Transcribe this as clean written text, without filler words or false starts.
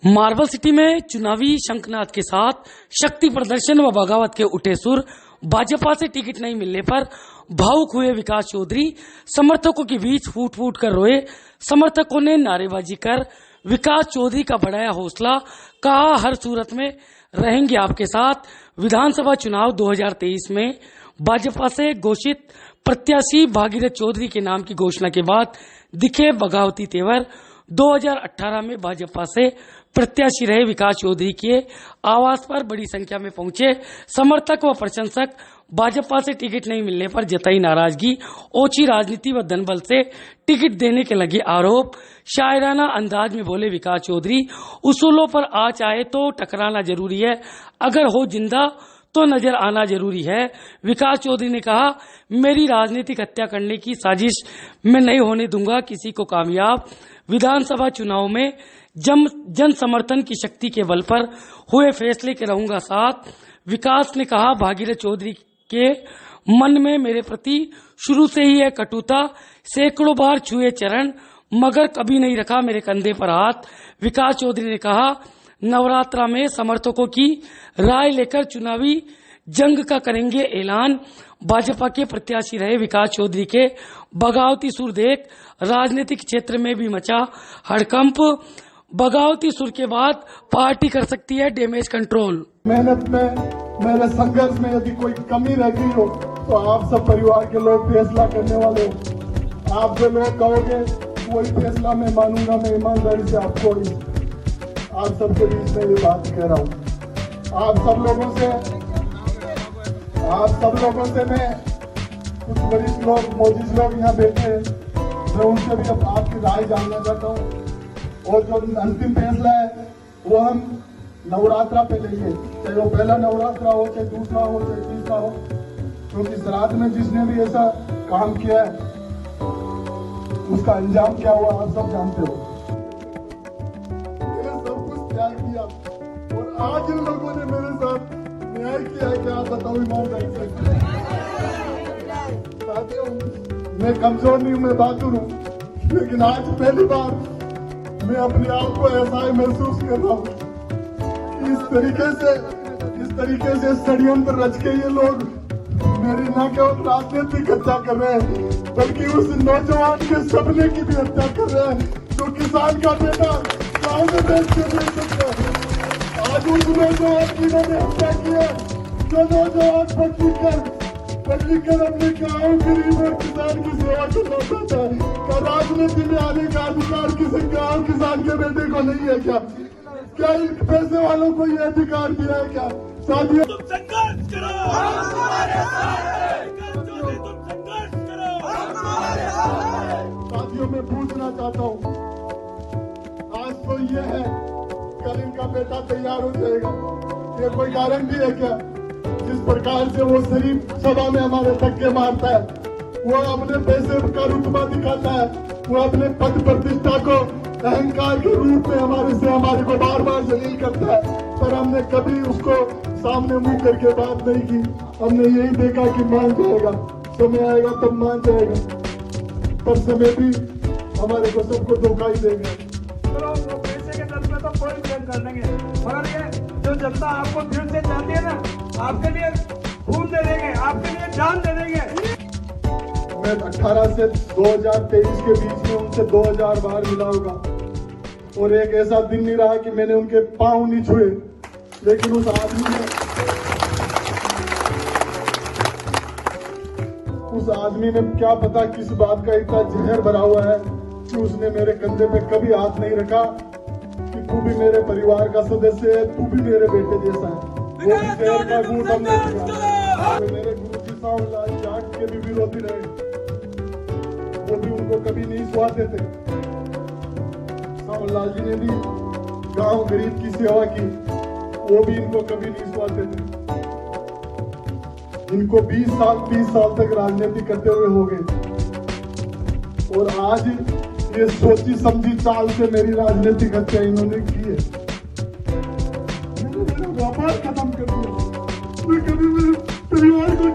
Marble city में चुनावी शंखनाद के साथ शक्ति प्रदर्शन व बगावत के उठे सुर। भाजपा से टिकट नहीं मिलने पर भावुक हुए विकास चौधरी। समर्थकों के बीच फूट फूट कर रोए। समर्थकों ने नारेबाजी कर विकास चौधरी का बढ़ाया हौसला। कहा, हर सूरत में रहेंगे आपके साथ। विधानसभा चुनाव 2023 में भाजपा से घोषित प्रत्याशी भागीरथ चौधरी के नाम की घोषणा के बाद दिखे बगावती तेवर। 2018 में भाजपा से प्रत्याशी रहे विकास चौधरी के आवास पर बड़ी संख्या में पहुंचे समर्थक व प्रशंसक। भाजपा से टिकट नहीं मिलने पर जताई नाराजगी। ओछी राजनीति व धनबल से टिकट देने के लगे आरोप। शायराना अंदाज में बोले विकास चौधरी, उसूलों पर आँच आए तो टकराना जरूरी है, अगर हो जिंदा तो नजर आना जरूरी है। विकास चौधरी ने कहा, मेरी राजनीतिक हत्या करने की साजिश मैं नहीं होने दूंगा किसी को कामयाब। विधानसभा चुनाव में जन समर्थन की शक्ति के बल पर हुए फैसले के रहूंगा साथ। विकास ने कहा, भागीरथ चौधरी के मन में मेरे प्रति शुरू से ही है कटुता। सैकड़ों बार छुए चरण मगर कभी नहीं रखा मेरे कंधे पर हाथ। विकास चौधरी ने कहा, नवरात्रा में समर्थकों की राय लेकर चुनावी जंग का करेंगे ऐलान। भाजपा के प्रत्याशी रहे विकास चौधरी के बगावती सुर देख राजनीतिक क्षेत्र में भी मचा हड़कंप। बगावती सुर के बाद पार्टी कर सकती है डैमेज कंट्रोल। मेहनत में, मेरे संघर्ष में यदि कोई कमी रह गई हो तो आप सब परिवार के लोग फैसला करने वाले हो। आप जो लोग कहोगे वही फैसला मैं मानूंगा। मैं ईमानदारी से आपको आप सबके बीच में ये बात कह रहा हूँ। आप सब लोगों से मैं, कुछ वरिष्ठ लोग, मोजिज लोग यहाँ बैठे हैं, मैं उनसे भी अब आपकी राय जानना चाहता हूँ। और जो अंतिम फैसला है वो हम नवरात्रा पे लेंगे, चाहे वो पहला नवरात्रा हो, चाहे दूसरा हो, चाहे तीसरा हो, क्योंकि श्राद्ध में जिसने भी ऐसा काम किया है उसका अंजाम क्या हुआ आप सब जानते हो। मैंने सब कुछ त्याग किया और आज इन लोगों ने मेरे साथ न्याय किया है। क्या बताऊं ईमानदारी से। साथियों, मैं कमजोर नहीं हूं, मैं बहादुर हूं, लेकिन आज पहली बार मैं अपने आप को ऐसा ही महसूस कर रहा हूँ। इस तरीके से षड्यंत्र रच के ये लोग मेरी न केवल राजनीतिक हत्या कर रहे हैं बल्कि उस नौजवान के सपने की भी हत्या कर रहे हैं जो किसान का बेटा गाँव में बेच के बेच सकता है। आज उस नौजवान की इन्होंने हत्या की है जो नौजवान पढ़ लिख कर अपने गाँव गरीब और किसान की सेवा करना चाहता है। क्या राजनीति में आने का अधिकार किसी गाँव किसान के बेटे को नहीं है क्या? क्या इन पैसे वालों को ये अधिकार दिया है क्या? साथियों, तुम संघर्ष करो, हम तुम्हारे साथ हैं। तुम संघर्ष करो, हम तुम्हारे साथ हैं। साथियों, मैं पूछना चाहता हूँ, आज तो ये है, कल इनका बेटा तैयार हो जाएगा, ये कोई गारंटी है क्या? जिस प्रकार से वो शरीफ सभा में हमारे धक्के मारता है, वो अपने पैसे का रुतबा दिखाता है, वो अपने पद प्रतिष्ठा को अहंकार के रूप में हमारे को बार बार जलील करता है, पर हमने कभी उसको सामने मुंह करके बात नहीं की। हमने यही देखा कि मान जाएगा, समय आएगा तब मान जाएगा, पर समय भी हमारे को सबको धोखा ही देगा। चलो वो पैसे के दल पे तो कोई प्रेम कर लेंगे, मगर ये जो जनता आपको दिल से चाहती है ना, आपके लिए खून दे देंगे, आपके लिए जान दे देंगे। मैं 18 से 2023 के बीच में उनसे 2000 बार मिला होगा और एक ऐसा दिन नहीं रहा कि मैंने उनके पांव नहीं छुए, लेकिन उस आदमी ने क्या पता किस बात का इतना जहर भरा हुआ है कि उसने मेरे कंधे पे कभी हाथ नहीं रखा कि तू भी मेरे परिवार का सदस्य है, तू भी मेरे बेटे जैसा है। वो भी जहर का घूंट हमने दिया। मेरे गुरु जी साहब जाट के भी विरोधी रहे, वो भी उनको कभी नहीं सुहाते थे। सावल लाल जी ने भी गांव गरीब की सेवा की, वो भी इनको कभी नहीं सुहाते थे। इनको 20 साल तक राजनीति करते हुए हो गए और आज ये सोची समझी चाल से मेरी राजनीतिक हत्या इन्होंने की है। मैंने मेरा व्यापार खत्म कर दिया, मैं कभी मेरे परिवार को